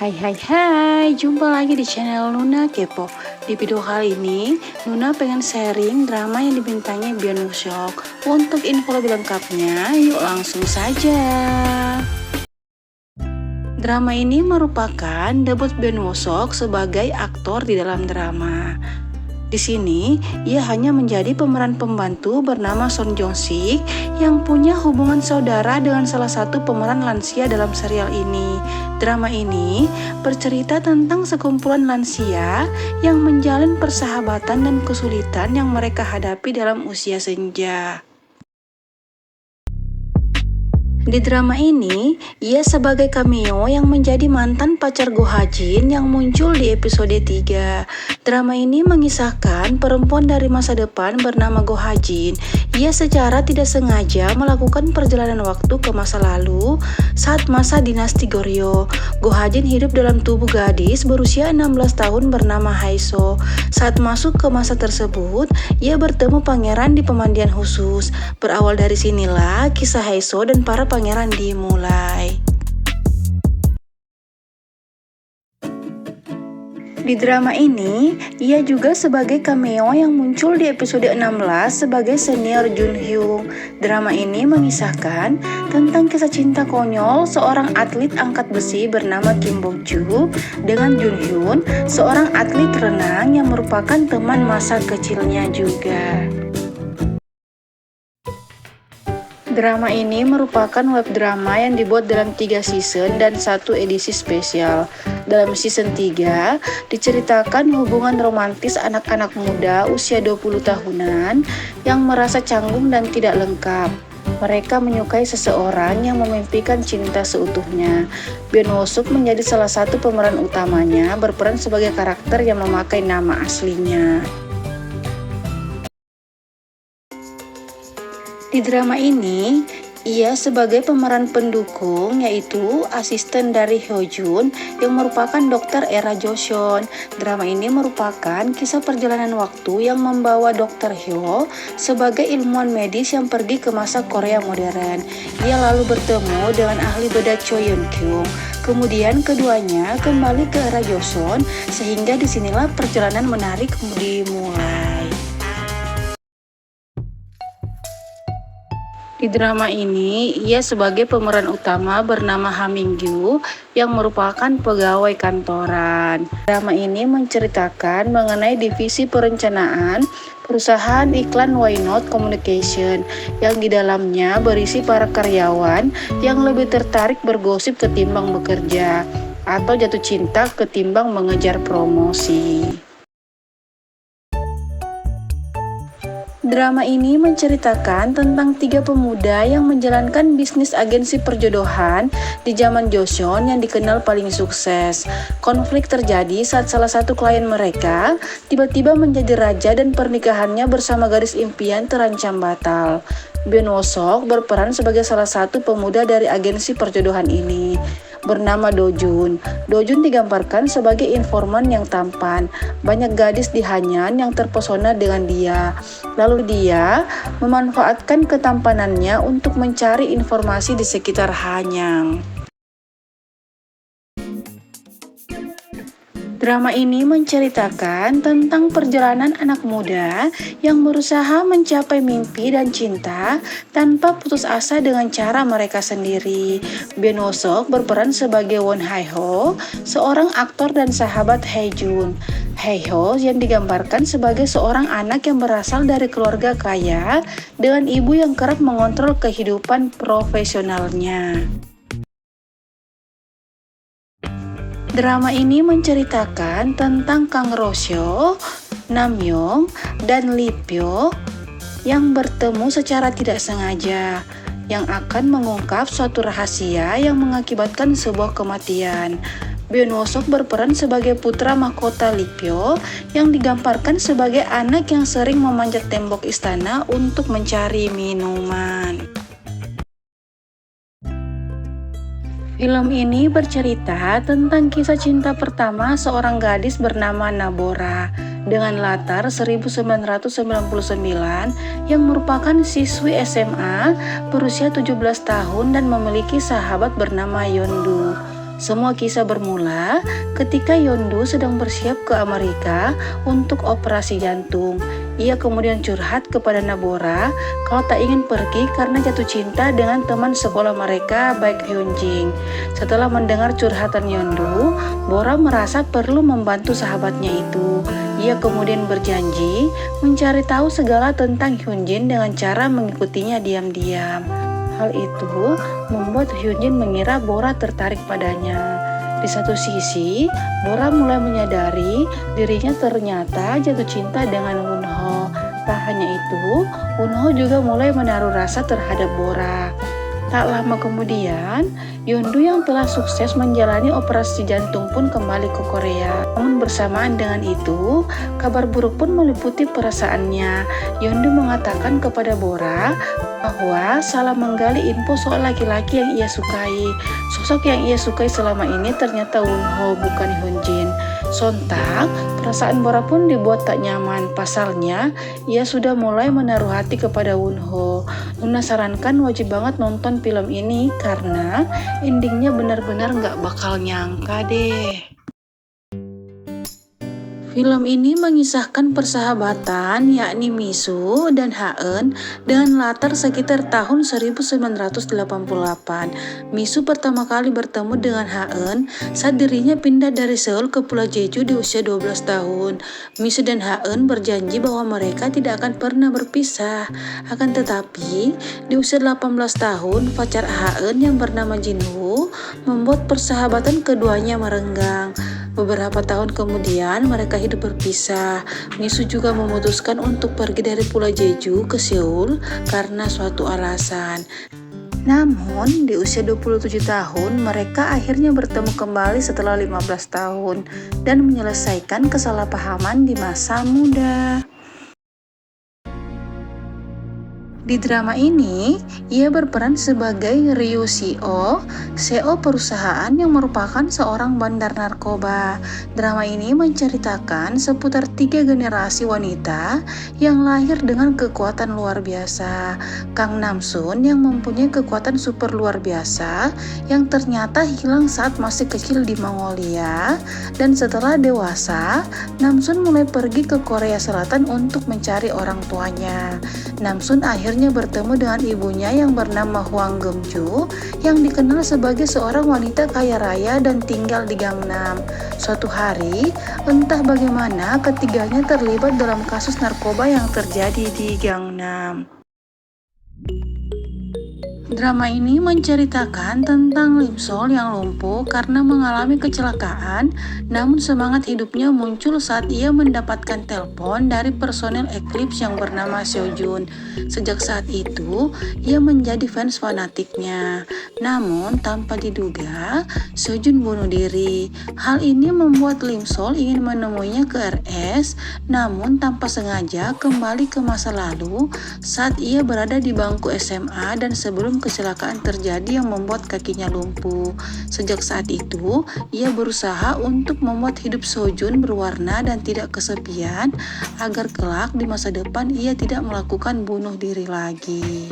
Hai, jumpa lagi di channel Nuna Kepo. Di video kali ini, Nuna pengen sharing drama yang dibintangi Byeon Woosok. Untuk info lebih lengkapnya, yuk langsung saja. Drama ini merupakan debut Byeon Woosok sebagai aktor di dalam drama. Di sini, ia hanya menjadi pemeran pembantu bernama Son Jong Sik yang punya hubungan saudara dengan salah satu pemeran lansia dalam serial ini. Drama ini bercerita tentang sekumpulan lansia yang menjalin persahabatan dan kesulitan yang mereka hadapi dalam usia senja. Di drama ini, ia sebagai cameo yang menjadi mantan pacar Go Ha-jin yang muncul di episode 3. Drama ini mengisahkan perempuan dari masa depan bernama Go Ha-jin. Ia secara tidak sengaja melakukan perjalanan waktu ke masa lalu saat masa dinasti Goryeo. Go Ha-jin hidup dalam tubuh gadis berusia 16 tahun bernama Hae-so. Saat masuk ke masa tersebut, ia bertemu pangeran di pemandian khusus. Berawal dari sinilah kisah Hae-so dan para pangeran dimulai. Di drama ini, ia juga sebagai cameo yang muncul di episode 16 sebagai senior Jun Hyung. Drama ini mengisahkan tentang kisah cinta konyol seorang atlet angkat besi bernama Kim Bok-ju dengan Jun Hyun, seorang atlet renang yang merupakan teman masa kecilnya juga. Drama ini merupakan web drama yang dibuat dalam 3 season dan 1 edisi spesial. Dalam season 3, diceritakan hubungan romantis anak-anak muda usia 20 tahunan yang merasa canggung dan tidak lengkap. Mereka menyukai seseorang yang memimpikan cinta seutuhnya. Byeon Woosok menjadi salah satu pemeran utamanya, berperan sebagai karakter yang memakai nama aslinya. Di drama ini, ia sebagai pemeran pendukung yaitu asisten dari Hyojun yang merupakan dokter era Joseon. Drama ini merupakan kisah perjalanan waktu yang membawa Dr. Hyo sebagai ilmuwan medis yang pergi ke masa Korea modern. Ia lalu bertemu dengan ahli bedah Cho Yeon Kyung. Kemudian keduanya kembali ke era Joseon sehingga disinilah perjalanan menarik dimulai. Di drama ini, ia sebagai pemeran utama bernama Ha Min-gyu yang merupakan pegawai kantoran. Drama ini menceritakan mengenai divisi perencanaan perusahaan iklan Why Not Communication yang di dalamnya berisi para karyawan yang lebih tertarik bergosip ketimbang bekerja atau jatuh cinta ketimbang mengejar promosi. Drama ini menceritakan tentang 3 pemuda yang menjalankan bisnis agensi perjodohan di zaman Joseon yang dikenal paling sukses. Konflik terjadi saat salah satu klien mereka tiba-tiba menjadi raja dan pernikahannya bersama gadis impian terancam batal. Byeon Woosok berperan sebagai salah satu pemuda dari agensi perjodohan ini, bernama Do Jun. Do Jun digambarkan sebagai informan yang tampan. Banyak gadis di Hanyan yang terpesona dengan dia. Lalu dia memanfaatkan ketampanannya untuk mencari informasi di sekitar Hanyang. Drama ini menceritakan tentang perjalanan anak muda yang berusaha mencapai mimpi dan cinta tanpa putus asa dengan cara mereka sendiri. Byeon Woosok berperan sebagai Won Hae-ho, seorang aktor dan sahabat Hae-jun. Hae-ho yang digambarkan sebagai seorang anak yang berasal dari keluarga kaya dengan ibu yang kerap mengontrol kehidupan profesionalnya. Drama ini menceritakan tentang Kang Ro-seo, Nam Yong, dan Lee Pyo yang bertemu secara tidak sengaja, yang akan mengungkap suatu rahasia yang mengakibatkan sebuah kematian. Byeon Woosok berperan sebagai putra mahkota Lee Pyo yang digambarkan sebagai anak yang sering memanjat tembok istana untuk mencari minuman. Film ini bercerita tentang kisah cinta pertama seorang gadis bernama Nabora dengan latar 1999 yang merupakan siswi SMA berusia 17 tahun dan memiliki sahabat bernama Yondu. Semua kisah bermula ketika Yondu sedang bersiap ke Amerika untuk operasi jantung. Ia kemudian curhat kepada Nabora kalau tak ingin pergi karena jatuh cinta dengan teman sekolah mereka, Baek Hyunjin. Setelah mendengar curhatan Yondu, Bora merasa perlu membantu sahabatnya itu. Ia kemudian berjanji mencari tahu segala tentang Hyunjin dengan cara mengikutinya diam-diam. Hal itu membuat Hyunjin mengira Bora tertarik padanya. Di satu sisi, Bora mulai menyadari dirinya ternyata jatuh cinta dengan Wonho. Tak hanya itu, Wonho juga mulai menaruh rasa terhadap Bora. Tak lama kemudian, Yondu yang telah sukses menjalani operasi jantung pun kembali ke Korea. Namun bersamaan dengan itu, kabar buruk pun meliputi perasaannya. Yondu mengatakan kepada Bora bahwa salah menggali info soal laki-laki yang ia sukai. Sosok yang ia sukai selama ini ternyata Wonho, bukan Hyunjin. Sontak, perasaan Bora pun dibuat tak nyaman. Pasalnya, ia sudah mulai menaruh hati kepada Wonho. Luna sarankan wajib banget nonton film ini karena endingnya benar-benar nggak bakal nyangka deh. Film ini mengisahkan persahabatan yakni Misu dan Haeun dengan latar sekitar tahun 1988. Misu pertama kali bertemu dengan Haeun saat dirinya pindah dari Seoul ke Pulau Jeju di usia 12 tahun. Misu dan Haeun berjanji bahwa mereka tidak akan pernah berpisah. Akan tetapi, di usia 18 tahun, pacar Haeun yang bernama Jinwoo membuat persahabatan keduanya merenggang. Beberapa tahun kemudian mereka hidup berpisah. Misu juga memutuskan untuk pergi dari Pulau Jeju ke Seoul karena suatu alasan. Namun di usia 27 tahun mereka akhirnya bertemu kembali setelah 15 tahun dan menyelesaikan kesalahpahaman di masa muda. Di drama ini, ia berperan sebagai Ryu CEO perusahaan yang merupakan seorang bandar narkoba. Drama ini menceritakan seputar 3 generasi wanita yang lahir dengan kekuatan luar biasa. Kang Namsun yang mempunyai kekuatan super luar biasa yang ternyata hilang saat masih kecil di Mongolia. Dan setelah dewasa, Namsun mulai pergi ke Korea Selatan untuk mencari orang tuanya. Namsun akhirnya bertemu dengan ibunya yang bernama Hwang Geum-ju yang dikenal sebagai seorang wanita kaya raya dan tinggal di Gangnam. Suatu hari, entah bagaimana ketiganya terlibat dalam kasus narkoba yang terjadi di Gangnam. Drama ini menceritakan tentang Lim Sol yang lumpuh karena mengalami kecelakaan, namun semangat hidupnya muncul saat ia mendapatkan telepon dari personel Eclipse yang bernama Seojun. Sejak saat itu, ia menjadi fans fanatiknya. Namun, tanpa diduga, Seojun bunuh diri. Hal ini membuat Lim Sol ingin menemuinya ke RS, namun tanpa sengaja kembali ke masa lalu saat ia berada di bangku SMA dan sebelum kecelakaan terjadi yang membuat kakinya lumpuh. Sejak saat itu, ia berusaha untuk membuat hidup Seojun berwarna dan tidak kesepian agar kelak di masa depan ia tidak melakukan bunuh diri lagi.